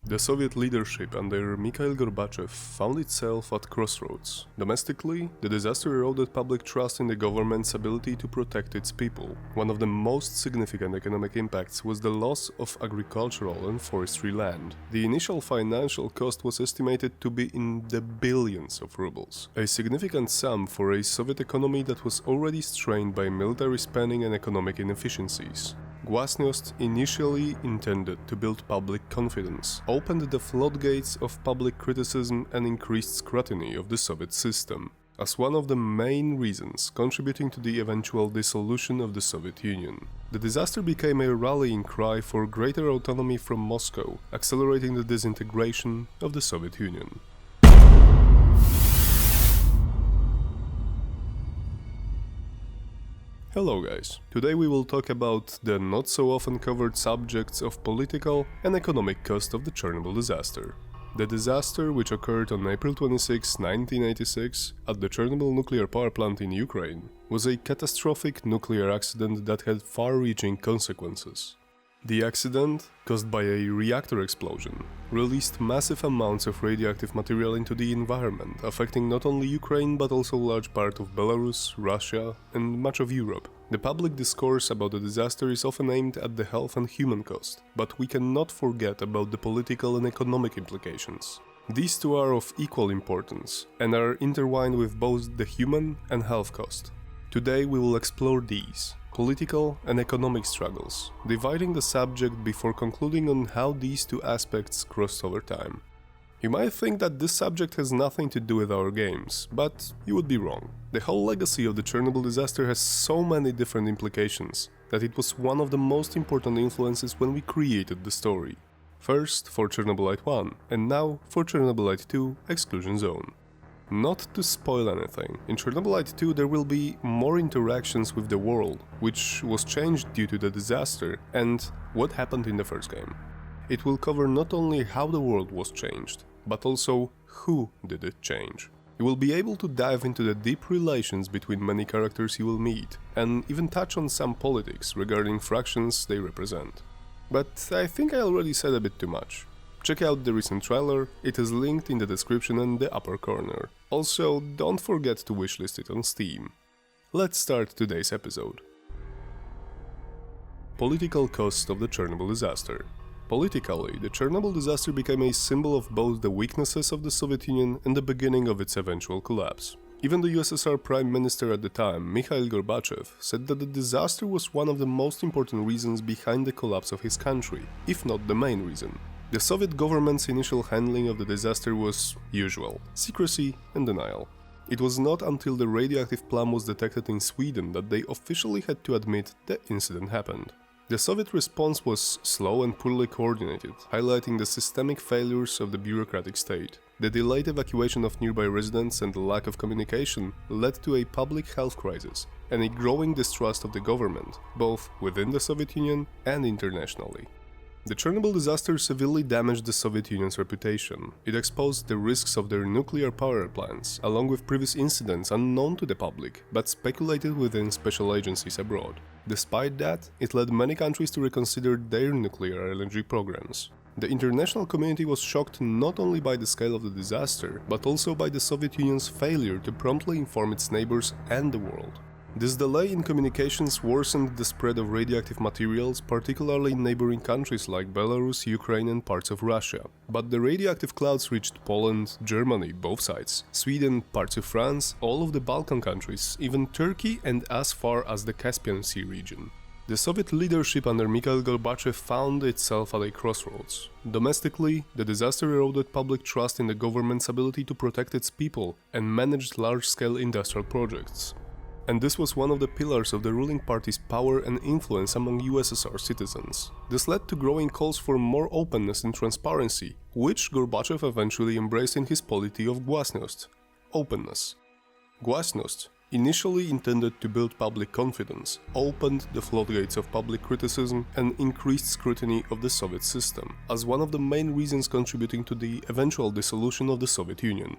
The Soviet leadership under Mikhail Gorbachev found itself at crossroads. Domestically, the disaster eroded public trust in the government's ability to protect its people. One of the most significant economic impacts was the loss of agricultural and forestry land. The initial financial cost was estimated to be in the billions of rubles, a significant sum for a Soviet economy that was already strained by military spending and economic inefficiencies. Glasnost, initially intended to build public confidence, opened the floodgates of public criticism and increased scrutiny of the Soviet system, as one of the main reasons contributing to the eventual dissolution of the Soviet Union. The disaster became a rallying cry for greater autonomy from Moscow, accelerating the disintegration of the Soviet Union. Hello guys, today we will talk about the not so often covered subjects of political and economic cost of the Chernobyl disaster. The disaster, which occurred on April 26, 1986 at the Chernobyl nuclear power plant in Ukraine, was a catastrophic nuclear accident that had far-reaching consequences. The accident, caused by a reactor explosion, released massive amounts of radioactive material into the environment, affecting not only Ukraine but also a large part of Belarus, Russia, and much of Europe. The public discourse about the disaster is often aimed at the health and human cost, but we cannot forget about the political and economic implications. These two are of equal importance and are intertwined with both the human and health cost. Today we will explore these political and economic struggles, dividing the subject before concluding on how these two aspects crossed over time. You might think that this subject has nothing to do with our games, but you would be wrong. The whole legacy of the Chernobyl disaster has so many different implications that it was one of the most important influences when we created the story. First for Chernobylite 1, and now for Chernobylite 2 Exclusion Zone. Not to spoil anything, in Chernobylite 2 there will be more interactions with the world, which was changed due to the disaster, and what happened in the first game. It will cover not only how the world was changed, but also who did it change. You will be able to dive into the deep relations between many characters you will meet, and even touch on some politics regarding fractions they represent. But I think I already said a bit too much. Check out the recent trailer, it is linked in the description in the upper corner. Also, don't forget to wishlist it on Steam. Let's start today's episode. Political cost of the Chernobyl disaster. Politically, the Chernobyl disaster became a symbol of both the weaknesses of the Soviet Union and the beginning of its eventual collapse. Even the USSR Prime Minister at the time, Mikhail Gorbachev, said that the disaster was one of the most important reasons behind the collapse of his country, if not the main reason. The Soviet government's initial handling of the disaster was usual: secrecy and denial. It was not until the radioactive plum was detected in Sweden that they officially had to admit the incident happened. The Soviet response was slow and poorly coordinated, highlighting the systemic failures of the bureaucratic state. The delayed evacuation of nearby residents and the lack of communication led to a public health crisis and a growing distrust of the government, both within the Soviet Union and internationally. The Chernobyl disaster severely damaged the Soviet Union's reputation. It exposed the risks of their nuclear power plants, along with previous incidents unknown to the public, but speculated within special agencies abroad. Despite that, it led many countries to reconsider their nuclear LNG programs. The international community was shocked not only by the scale of the disaster, but also by the Soviet Union's failure to promptly inform its neighbors and the world. This delay in communications worsened the spread of radioactive materials, particularly in neighboring countries like Belarus, Ukraine and parts of Russia. But the radioactive clouds reached Poland, Germany, both sides, Sweden, parts of France, all of the Balkan countries, even Turkey and as far as the Caspian Sea region. The Soviet leadership under Mikhail Gorbachev found itself at a crossroads. Domestically, the disaster eroded public trust in the government's ability to protect its people and manage large-scale industrial projects. And this was one of the pillars of the ruling party's power and influence among USSR citizens. This led to growing calls for more openness and transparency, which Gorbachev eventually embraced in his policy of glasnost, openness. Glasnost, initially intended to build public confidence, opened the floodgates of public criticism and increased scrutiny of the Soviet system, as one of the main reasons contributing to the eventual dissolution of the Soviet Union.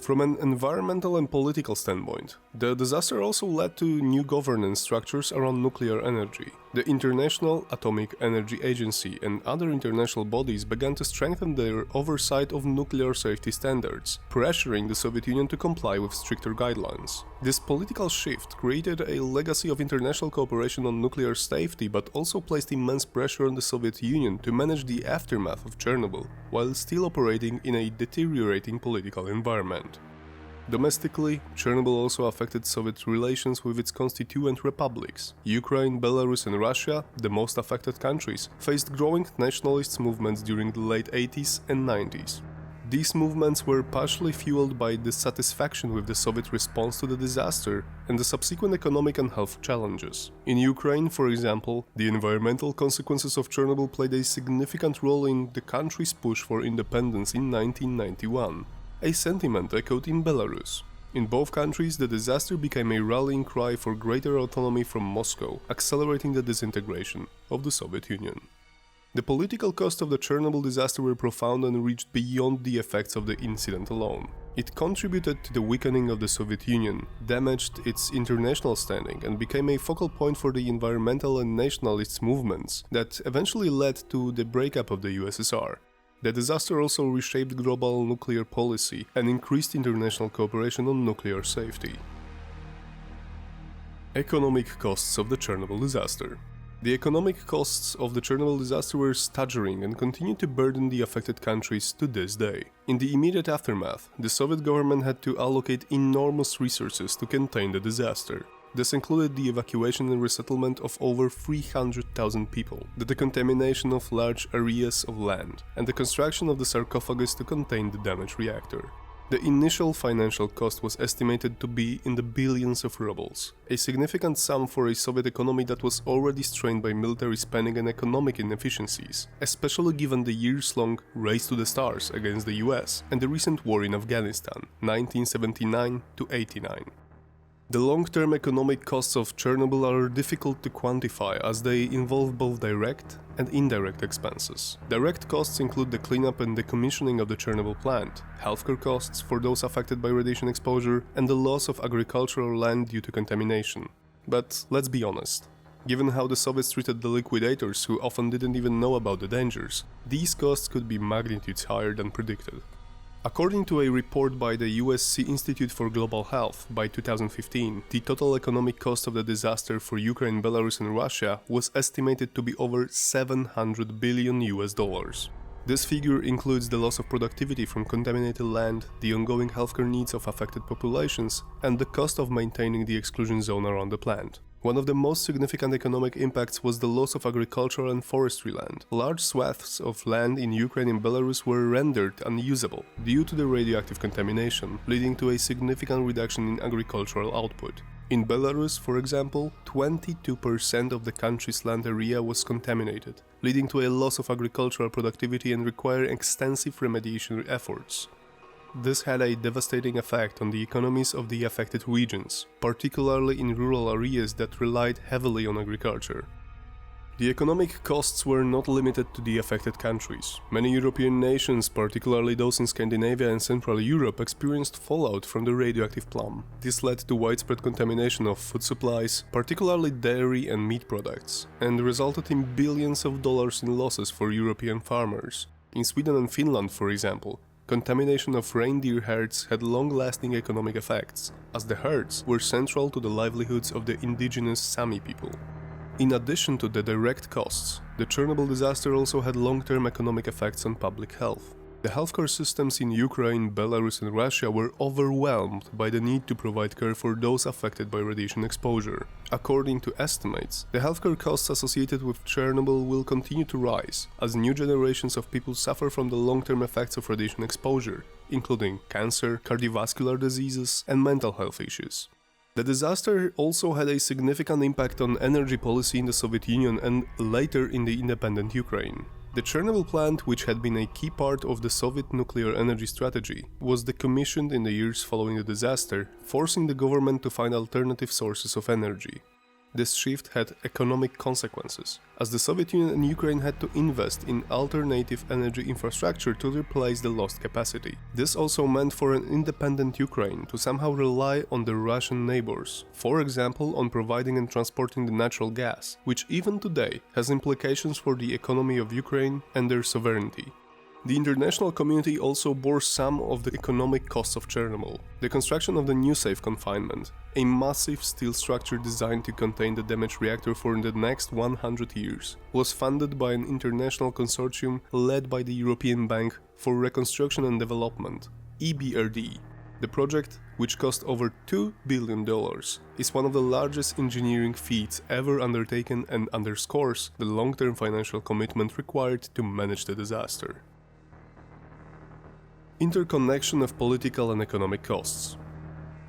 From an environmental and political standpoint, the disaster also led to new governance structures around nuclear energy. The International Atomic Energy Agency and other international bodies began to strengthen their oversight of nuclear safety standards, pressuring the Soviet Union to comply with stricter guidelines. This political shift created a legacy of international cooperation on nuclear safety, but also placed immense pressure on the Soviet Union to manage the aftermath of Chernobyl, while still operating in a deteriorating political environment. Domestically, Chernobyl also affected Soviet relations with its constituent republics. Ukraine, Belarus and Russia, the most affected countries, faced growing nationalist movements during the late 80s and 90s. These movements were partially fueled by dissatisfaction with the Soviet response to the disaster and the subsequent economic and health challenges. In Ukraine, for example, the environmental consequences of Chernobyl played a significant role in the country's push for independence in 1991. A sentiment echoed in Belarus. In both countries, the disaster became a rallying cry for greater autonomy from Moscow, accelerating the disintegration of the Soviet Union. The political costs of the Chernobyl disaster were profound and reached beyond the effects of the incident alone. It contributed to the weakening of the Soviet Union, damaged its international standing, and became a focal point for the environmental and nationalist movements that eventually led to the breakup of the USSR. The disaster also reshaped global nuclear policy and increased international cooperation on nuclear safety. Economic costs of the Chernobyl disaster. The economic costs of the Chernobyl disaster were staggering and continue to burden the affected countries to this day. In the immediate aftermath, the Soviet government had to allocate enormous resources to contain the disaster. This included the evacuation and resettlement of over 300,000 people, the decontamination of large areas of land, and the construction of the sarcophagus to contain the damaged reactor. The initial financial cost was estimated to be in the billions of rubles, a significant sum for a Soviet economy that was already strained by military spending and economic inefficiencies, especially given the years-long race to the stars against the US and the recent war in Afghanistan, 1979 to 89. The long-term economic costs of Chernobyl are difficult to quantify as they involve both direct and indirect expenses. Direct costs include the cleanup and decommissioning of the Chernobyl plant, healthcare costs for those affected by radiation exposure, and the loss of agricultural land due to contamination. But let's be honest. Given how the Soviets treated the liquidators who often didn't even know about the dangers, these costs could be magnitudes higher than predicted. According to a report by the USC Institute for Global Health by 2015, the total economic cost of the disaster for Ukraine, Belarus and Russia was estimated to be over $700 billion. This figure includes the loss of productivity from contaminated land, the ongoing healthcare needs of affected populations, and the cost of maintaining the exclusion zone around the plant. One of the most significant economic impacts was the loss of agricultural and forestry land. Large swaths of land in Ukraine and Belarus were rendered unusable due to the radioactive contamination, leading to a significant reduction in agricultural output. In Belarus, for example, 22% of the country's land area was contaminated, leading to a loss of agricultural productivity and requiring extensive remediation efforts. This had a devastating effect on the economies of the affected regions, particularly in rural areas that relied heavily on agriculture. The economic costs were not limited to the affected countries. Many European nations, particularly those in Scandinavia and Central Europe, experienced fallout from the radioactive plume. This led to widespread contamination of food supplies, particularly dairy and meat products, and resulted in billions of dollars in losses for European farmers. In Sweden and Finland, for example, contamination of reindeer herds had long-lasting economic effects, as the herds were central to the livelihoods of the indigenous Sami people. In addition to the direct costs, the Chernobyl disaster also had long-term economic effects on public health. The healthcare systems in Ukraine, Belarus and Russia were overwhelmed by the need to provide care for those affected by radiation exposure. According to estimates, the healthcare costs associated with Chernobyl will continue to rise, as new generations of people suffer from the long-term effects of radiation exposure, including cancer, cardiovascular diseases and mental health issues. The disaster also had a significant impact on energy policy in the Soviet Union and later in the independent Ukraine. The Chernobyl plant, which had been a key part of the Soviet nuclear energy strategy, was decommissioned in the years following the disaster, forcing the government to find alternative sources of energy. This shift had economic consequences, as the Soviet Union and Ukraine had to invest in alternative energy infrastructure to replace the lost capacity. This also meant for an independent Ukraine to somehow rely on the Russian neighbors, for example on providing and transporting the natural gas, which even today has implications for the economy of Ukraine and their sovereignty. The international community also bore some of the economic costs of Chernobyl. The construction of the new safe confinement, a massive steel structure designed to contain the damaged reactor for the next 100 years, was funded by an international consortium led by the European Bank for Reconstruction and Development, EBRD. The project, which cost over $2 billion, is one of the largest engineering feats ever undertaken and underscores the long-term financial commitment required to manage the disaster. Interconnection of political and economic costs.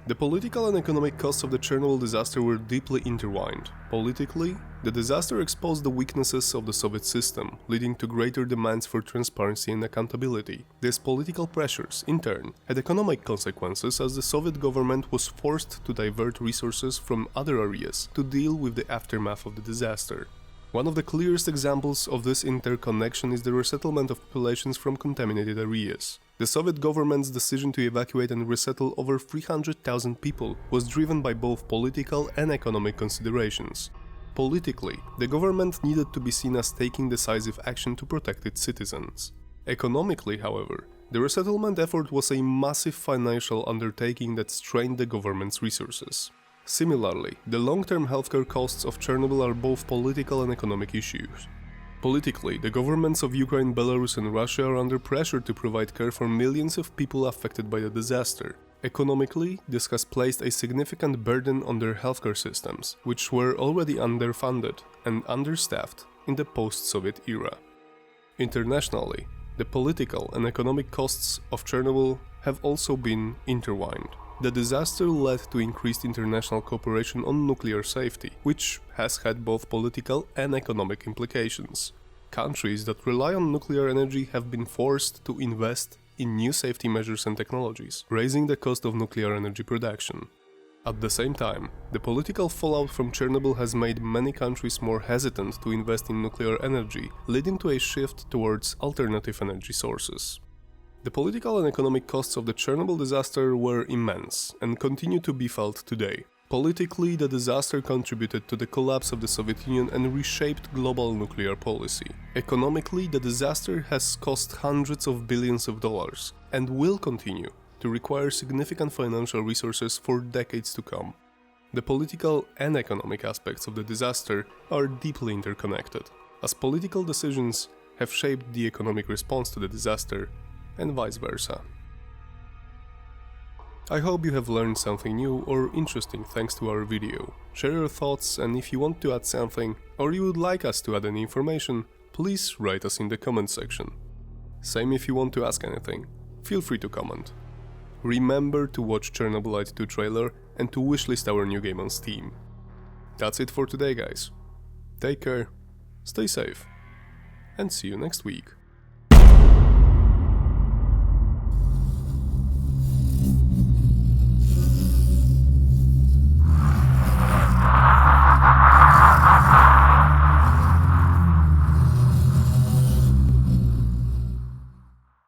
The political and economic costs of the Chernobyl disaster were deeply intertwined. Politically, the disaster exposed the weaknesses of the Soviet system, leading to greater demands for transparency and accountability. These political pressures, in turn, had economic consequences as the Soviet government was forced to divert resources from other areas to deal with the aftermath of the disaster. One of the clearest examples of this interconnection is the resettlement of populations from contaminated areas. The Soviet government's decision to evacuate and resettle over 300,000 people was driven by both political and economic considerations. Politically, the government needed to be seen as taking decisive action to protect its citizens. Economically, however, the resettlement effort was a massive financial undertaking that strained the government's resources. Similarly, the long-term healthcare costs of Chernobyl are both political and economic issues. Politically, the governments of Ukraine, Belarus and Russia are under pressure to provide care for millions of people affected by the disaster. Economically, this has placed a significant burden on their healthcare systems, which were already underfunded and understaffed in the post-Soviet era. Internationally, the political and economic costs of Chernobyl have also been intertwined. The disaster led to increased international cooperation on nuclear safety, which has had both political and economic implications. Countries that rely on nuclear energy have been forced to invest in new safety measures and technologies, raising the cost of nuclear energy production. At the same time, the political fallout from Chernobyl has made many countries more hesitant to invest in nuclear energy, leading to a shift towards alternative energy sources. The political and economic costs of the Chernobyl disaster were immense and continue to be felt today. Politically, the disaster contributed to the collapse of the Soviet Union and reshaped global nuclear policy. Economically, the disaster has cost hundreds of billions of dollars and will continue to require significant financial resources for decades to come. The political and economic aspects of the disaster are deeply interconnected, as political decisions have shaped the economic response to the disaster and vice versa. I hope you have learned something new or interesting thanks to our video. Share your thoughts, and if you want to add something or you would like us to add any information, please write us in the comment section. Same if you want to ask anything, feel free to comment. Remember to watch Chernobylite 2 trailer and to wishlist our new game on Steam. That's it for today, guys. Take care, stay safe, and see you next week.